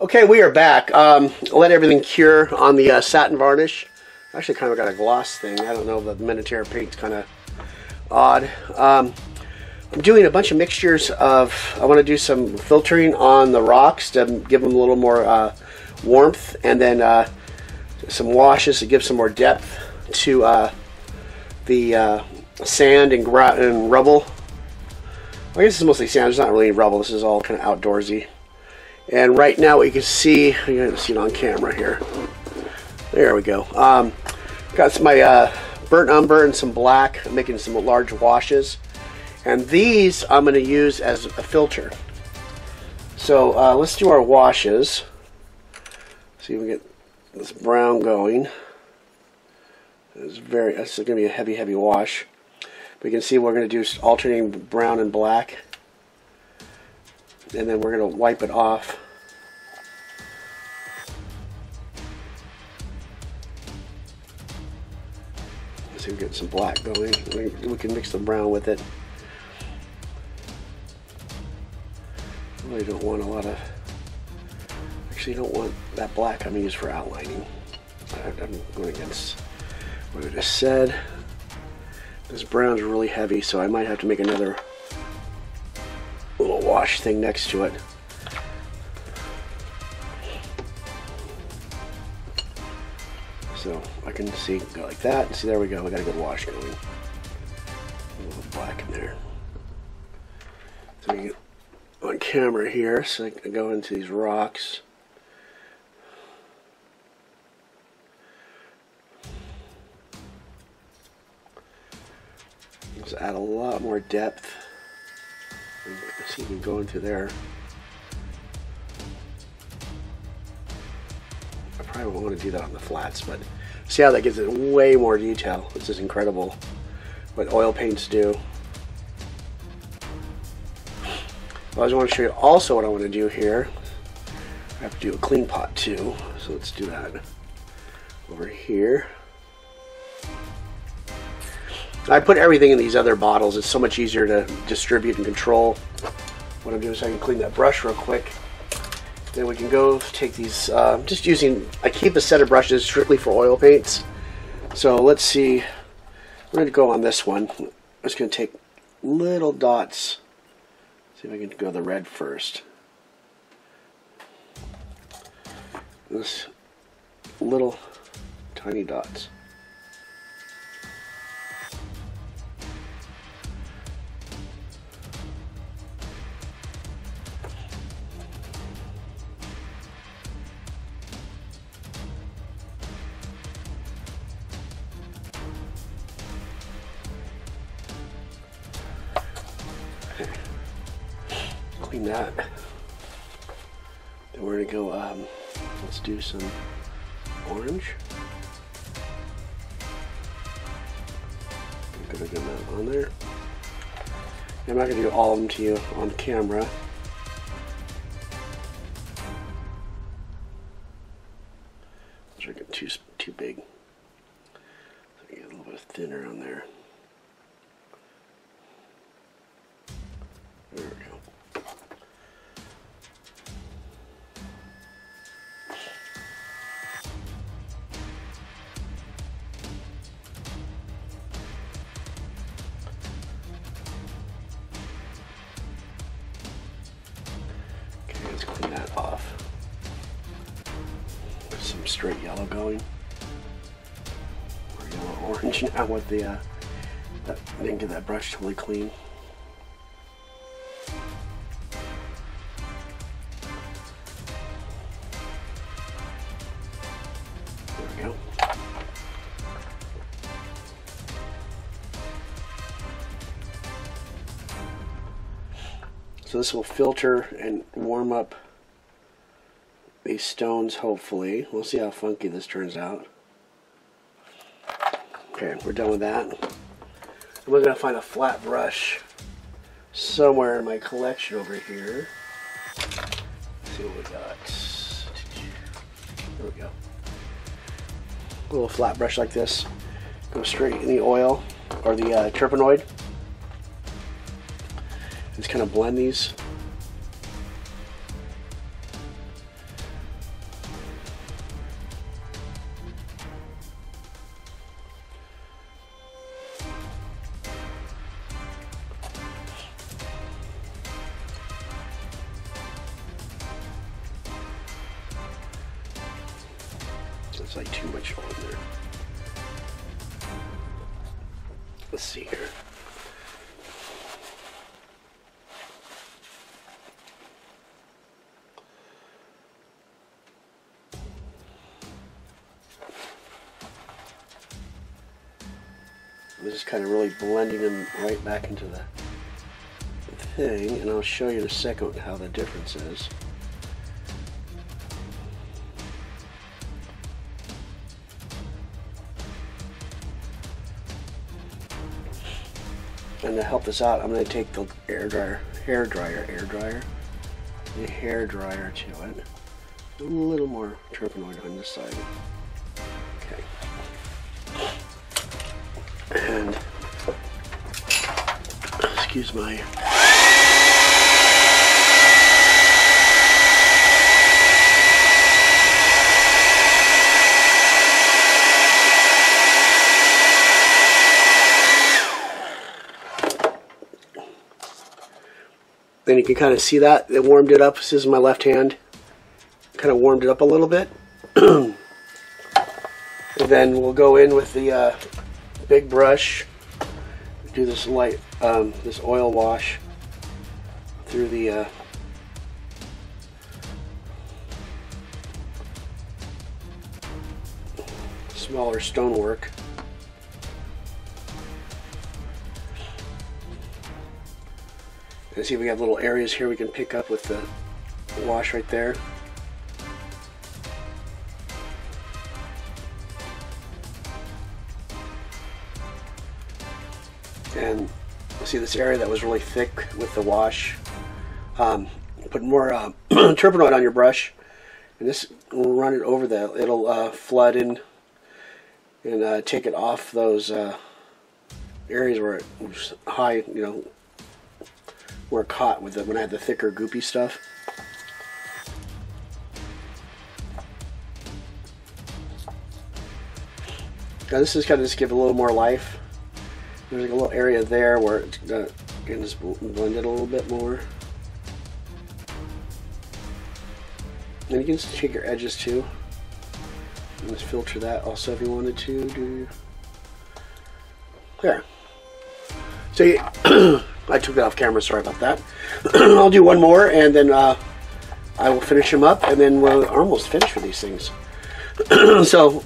Okay, we are back. Let everything cure on the satin varnish. Actually, kind of got a gloss thing. I don't know, the Minotaur paint's kind of odd. I'm doing a bunch of mixtures of, I want to do some filtering on the rocks to give them a little more warmth, and then some washes to give some more depth to the sand and rubble. I guess it's mostly sand. There's not really any rubble. This is all kind of outdoorsy. And right now what you can see, you're going to see it on camera here. There we go. Got some my burnt umber and some black. I'm making some large washes. And these I'm going to use as a filter. So let's do our washes. See if we can get this brown going. It's going to be a heavy wash. But you can see we're going to do alternating brown and black. And then we're going to wipe it off. Let's see if we get some black going. We can mix the brown with it. I really don't want a lot of... Actually, I don't want that black I'm going to use for outlining. I'm going against what I just said. This brown's really heavy, so I might have to make another little wash thing next to it. So I can see, go like that. See, there we go. We got a good wash going. A little black in there. So we get on camera here, so I can go into these rocks. Just add a lot more depth. See if we can go into there. I probably won't want to do that on the flats, but see how that gives it way more detail. This is incredible what oil paints do. Well, I just want to show you also what I want to do here. I have to do a clean pot too, so let's do that over here. I put everything in these other bottles. It's so much easier to distribute and control what I'm doing, so I can clean that brush real quick. Then we can go take these, just using, I keep a set of brushes strictly for oil paints. So let's see, we're going to go on this one. I'm just going to take little dots. See if I can go the red first. This little tiny dots. Clean that. Then we're gonna go. Let's do some orange. Put a good amount on there. I'm not gonna do all of them to you on camera. Those are getting too big. So I get a little bit thinner on there. There we go. Okay, let's clean that off. There's some straight yellow going. Or yellow orange now with the I didn't get that brush totally clean. So this will filter and warm up these stones, hopefully. We'll see how funky this turns out. Okay, we're done with that. I'm going to find a flat brush somewhere in my collection over here. Let's see what we got. There we go. A little flat brush like this. Go straight in the oil, or the turpenoid. Just kind of blend these. It's like too much on there. Let's see here. This is kind of really blending them right back into the thing, and I'll show you in a second how the difference is. And to help this out, I'm going to take the hair dryer to it. A little more turpenoid on this side. Okay. And excuse my then you can kind of see that it warmed it up. This is my left hand. Kind of warmed it up a little bit. And then we'll go in with the big brush, do this light, this oil wash through the smaller stonework. And see, we have little areas here we can pick up with the wash right there. And see this area that was really thick with the wash. Put more turpenoid on your brush, and this will run it over the. It'll flood in and take it off those areas where it was high, you know, where it caught with when I had the thicker, goopy stuff. Now this is kind of just give it a little more life. There's like a little area there where it can just blend it a little bit more. And you can just take your edges too. And just filter that also if you wanted to. Do there. So I took that off camera, sorry about that. I'll do one more and then I will finish them up, and then we're almost finished with these things. So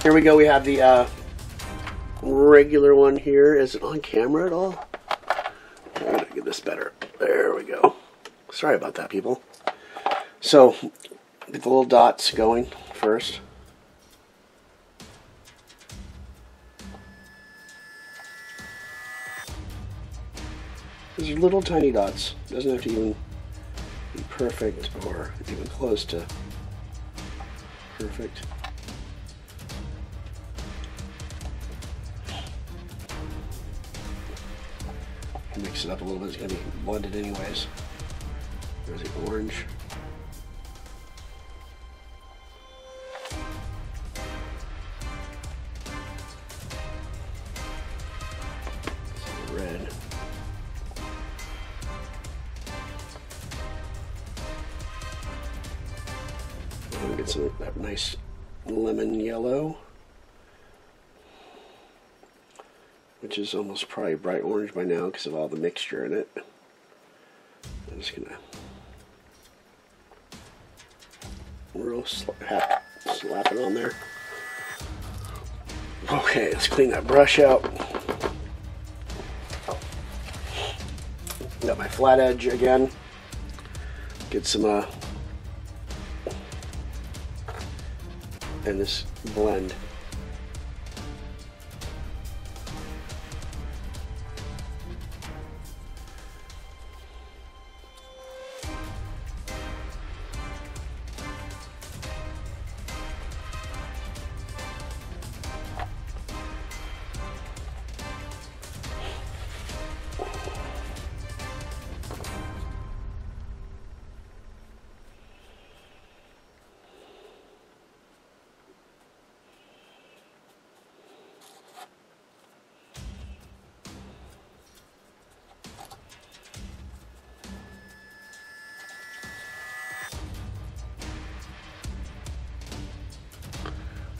here we go, we have the regular one here. Is it on camera at all? I'm gonna get this better. There we go. Sorry about that, people. So get the little dots going first. These are little tiny dots. Doesn't have to even be perfect or even close to perfect. Mix it up a little bit. It's going to be blended anyways. There's the orange. Some red. And get some of that nice lemon yellow, which is almost probably bright orange by now because of all the mixture in it. I'm just gonna real slap it on there. Okay, let's clean that brush out. Got my flat edge again. Get some and this blend.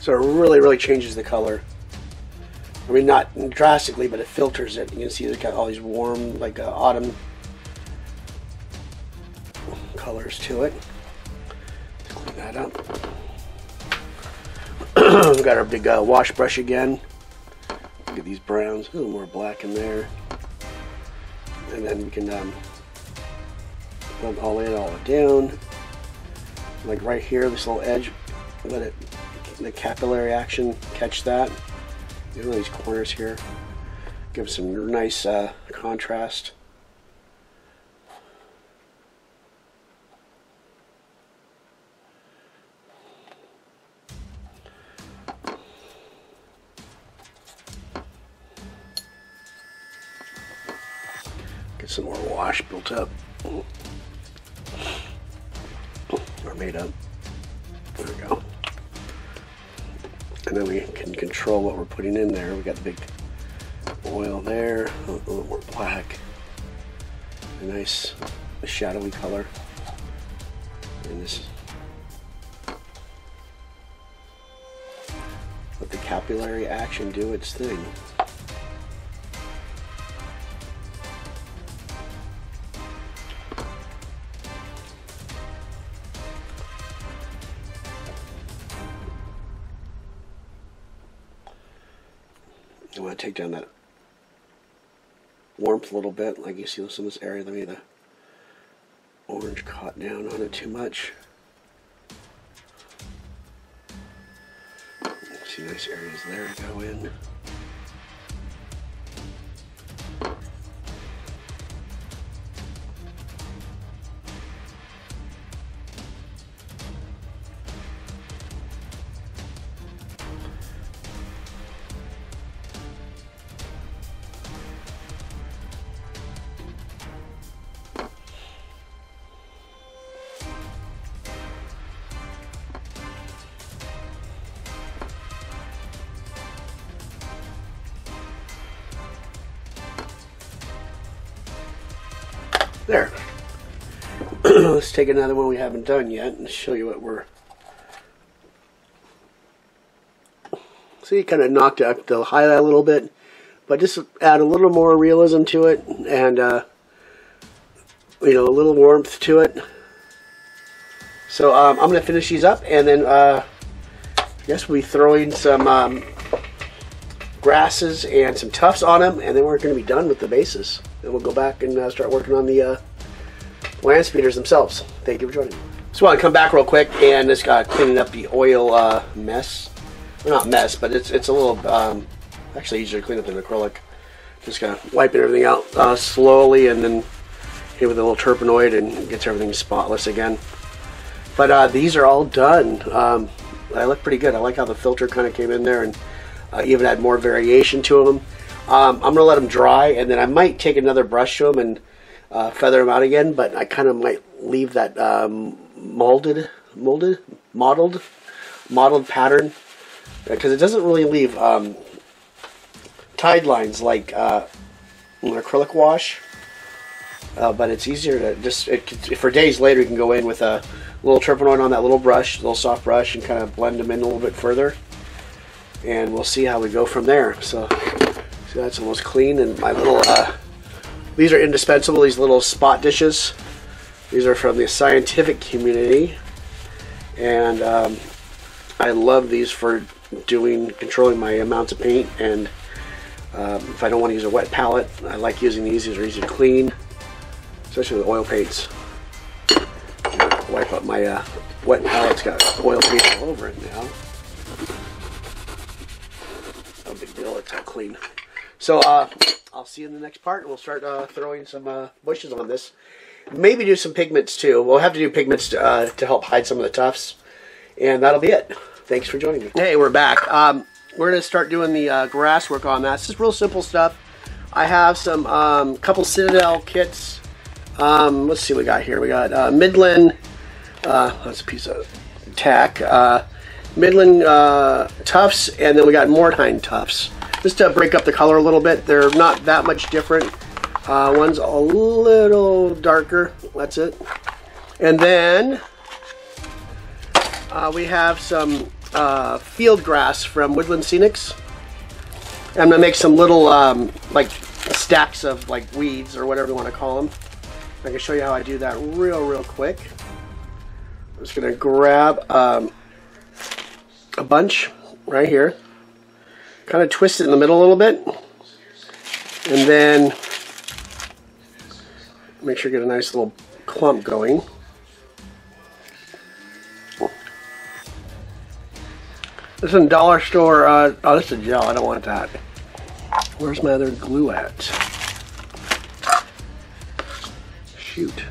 So it really changes the color. I mean, not drastically, but it filters it. You can see it's got all these warm, like autumn colors to it. Let's clean that up. We've got our big wash brush again. Look at these browns, a little more black in there. And then we can blend all it down. Like right here, this little edge, let it, the capillary action, catch that. Get one of these corners here. Give some nice contrast. Get some more wash built up. Or made up. There we go. And then we can control what we're putting in there. We got the big oil there, a little more black, a nice shadowy color. And this, let the capillary action do its thing. I want to take down that warmth a little bit, like you see some of this area. Let me the orange caught down on it too much. See nice areas there to go in. There. Let's take another one we haven't done yet and show you what we're... See, you kind of knocked out the highlight a little bit, but just add a little more realism to it and, you know, a little warmth to it. So I'm going to finish these up, and then I guess we'll be throwing some grasses and some tufts on them, and then we're going to be done with the bases. Then we'll go back and start working on the Landspeeders themselves. Thank you for joining me. Just want to come back real quick and just cleaning up the oil mess. Well, not mess, but it's a little actually easier to clean up than acrylic. Just kind of wiping everything out slowly, and then hit with a little turpenoid and gets everything spotless again. But these are all done. They look pretty good. I like how the filter kind of came in there and even had more variation to them. I'm going to let them dry, and then I might take another brush to them and feather them out again, but I kind of might leave that modeled pattern, because it doesn't really leave tide lines like an acrylic wash, but it's easier to just, for days later you can go in with a little turpenoid on that little brush, little soft brush, and kind of blend them in a little bit further, and we'll see how we go from there. So that's almost clean, and my little, these are indispensable, these little spot dishes. These are from the scientific community, and I love these for controlling my amounts of paint, and if I don't want to use a wet palette, I like using these. These are easy to clean, especially with oil paints. Wipe up my wet palette. It's got oil paint all over it now. No big deal, it's all clean. So I'll see you in the next part, and we'll start throwing some bushes on this. Maybe do some pigments too. We'll have to do pigments to help hide some of the tufts, and that'll be it. Thanks for joining me. Hey, we're back. We're going to start doing the grass work on that. It's just real simple stuff. I have some couple Citadel kits. Let's see what we got here. We got Midland. That's a piece of tack. Midland tufts, and then we got Mortine tufts. Just to break up the color a little bit. They're not that much different. One's a little darker. That's it. And then we have some field grass from Woodland Scenics. I'm gonna make some little like stacks of like weeds or whatever you want to call them. I can show you how I do that real quick. I'm just gonna grab a bunch right here, kind of twist it in the middle a little bit, and then make sure you get a nice little clump going. This is a dollar store. Oh, this is a gel. I don't want that. Where's my other glue at? Shoot.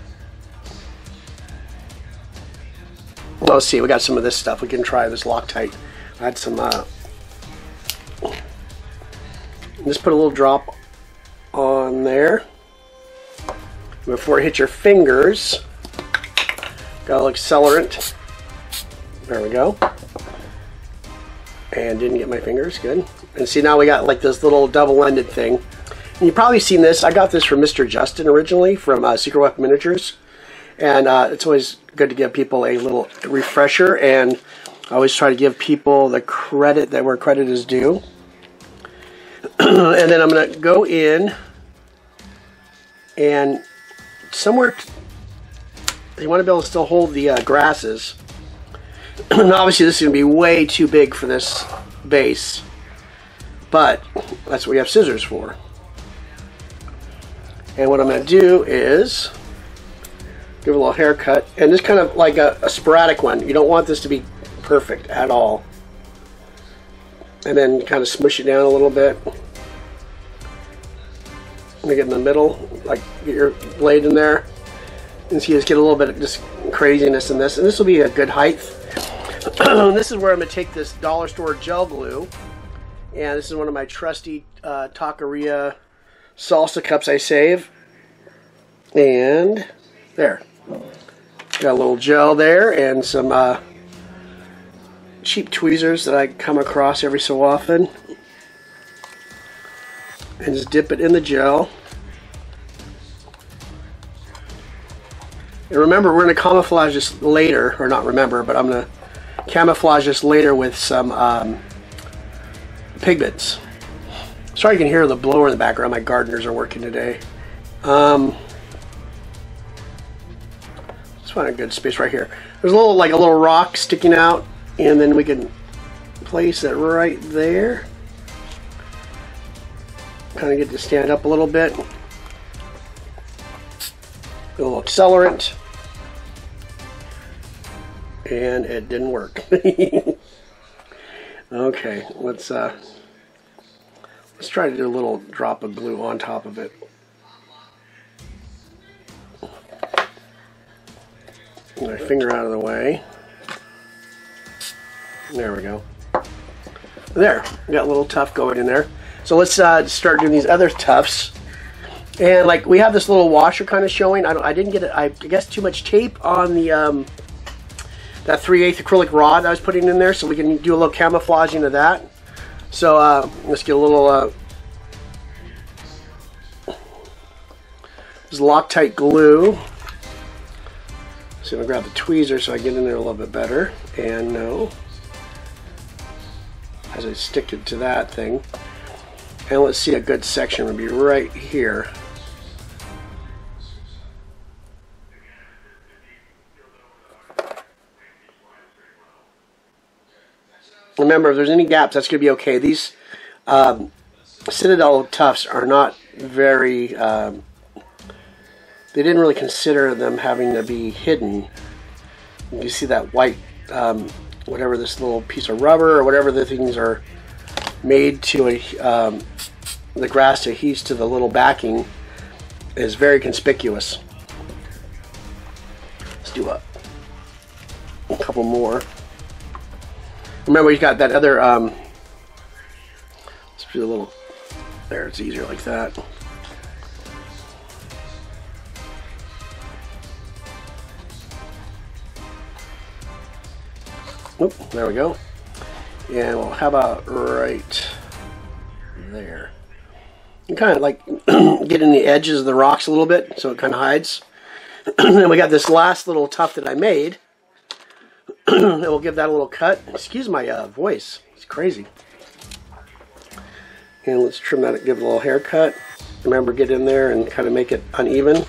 Well, let's see. We got some of this stuff. We can try this Loctite. I had some. Just put a little drop on there before it hits your fingers. Got a little accelerant. There we go. And didn't get my fingers. Good. And see, now we got like this little double-ended thing. And you've probably seen this. I got this from Mr. Justin originally from Secret Weapon Miniatures. And it's always good to give people a little refresher. And I always try to give people the credit that where credit is due. And then I'm going to go in and somewhere you want to be able to still hold the grasses. And obviously this is going to be way too big for this base, but that's what we have scissors for. And what I'm going to do is give a little haircut, and this kind of like a sporadic one. You don't want this to be perfect at all. And then kind of smush it down a little bit. Make it in the middle, like get your blade in there. And so you just get a little bit of just craziness in this. And this will be a good height. This is where I'm going to take this dollar store gel glue, and this is one of my trusty taqueria salsa cups I save, and there, got a little gel there and some cheap tweezers that I come across every so often, and just dip it in the gel. And remember, we're going to camouflage this later, or not remember, but I'm going to camouflage this later with some pigments. Sorry you can hear the blower in the background. My gardeners are working today. Let's find a good space right here. There's a little rock sticking out, and then we can place it right there. Kind of get to stand up a little bit. A little accelerant. And it didn't work. Okay, let's try to do a little drop of glue on top of it. Get my finger out of the way. There we go. There, we got a little tuft going in there. So let's start doing these other tufts. And like we have this little washer kind of showing. I didn't get it. I guess too much tape on the that 3/8 acrylic rod I was putting in there, so we can do a little camouflaging of that. So let's get a little this Loctite glue. So I'm gonna grab the tweezer so I get in there a little bit better. And no, as I stick it to that thing. And let's see, a good section would be right here. Remember, if there's any gaps, that's going to be okay. These Citadel tufts are not very, they didn't really consider them having to be hidden. You see that white, whatever this little piece of rubber or whatever the things are made to, the grass adheres to the little backing is very conspicuous. Let's do a couple more. Remember, we've got that other, let's do a little, there, it's easier like that. Oop, there we go. And well, how about right there? You kind of like get in the edges of the rocks a little bit so it kind of hides. And we got this last little tuft that I made. and we'll give that a little cut. Excuse my voice. It's crazy. And let's trim that, give it a little haircut. Remember, get in there and kind of make it uneven.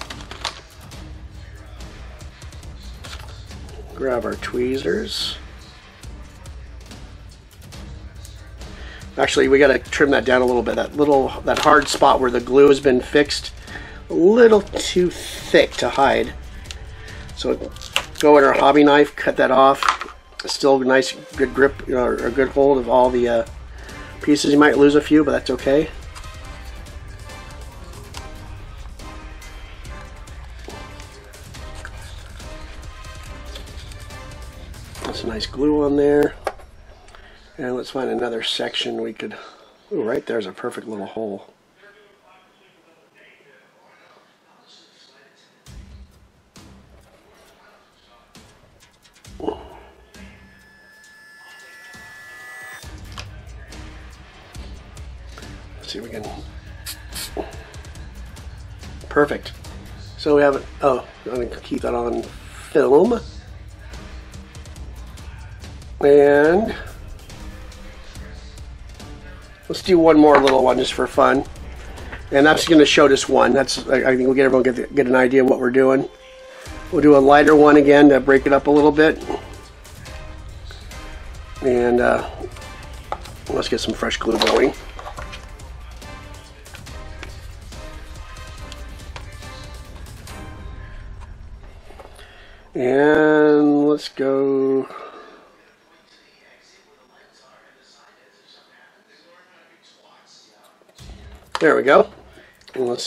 Grab our tweezers. Actually, we got to trim that down a little bit. That hard spot where the glue has been fixed, a little too thick to hide. So go with our hobby knife, cut that off. Still a nice, good grip, you know, or a good hold of all the pieces. You might lose a few, but that's okay. Some nice glue on there. And let's find another section we could... Ooh, right there's a perfect little hole. Let's see if we can... Perfect. So we have it... Oh, I'm going to keep that on film. And... let's do one more little one just for fun. And that's going to show just one. That's, I think we'll get everyone get an idea of what we're doing. We'll do a lighter one again to break it up a little bit. And let's get some fresh glue going. And let's go... There we go. And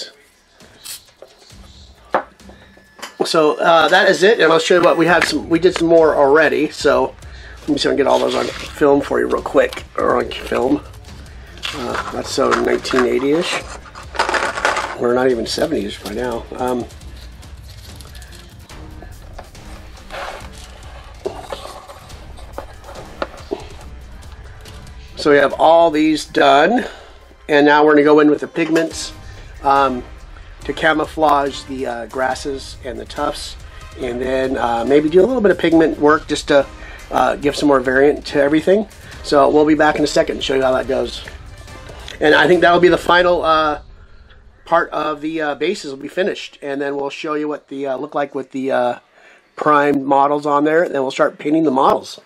so that is it, and I'll show you what we had. We did some more already. So let me see if I can get all those on film for you real quick, or on film. That's so 1980-ish. We're not even 70s by now. So we have all these done. And now we're going to go in with the pigments to camouflage the grasses and the tufts, and then maybe do a little bit of pigment work just to give some more variant to everything. So we'll be back in a second and show you how that goes. And I think that'll be the final part of the bases will be finished, and then we'll show you what the look like with the primed models on there, and then we'll start painting the models.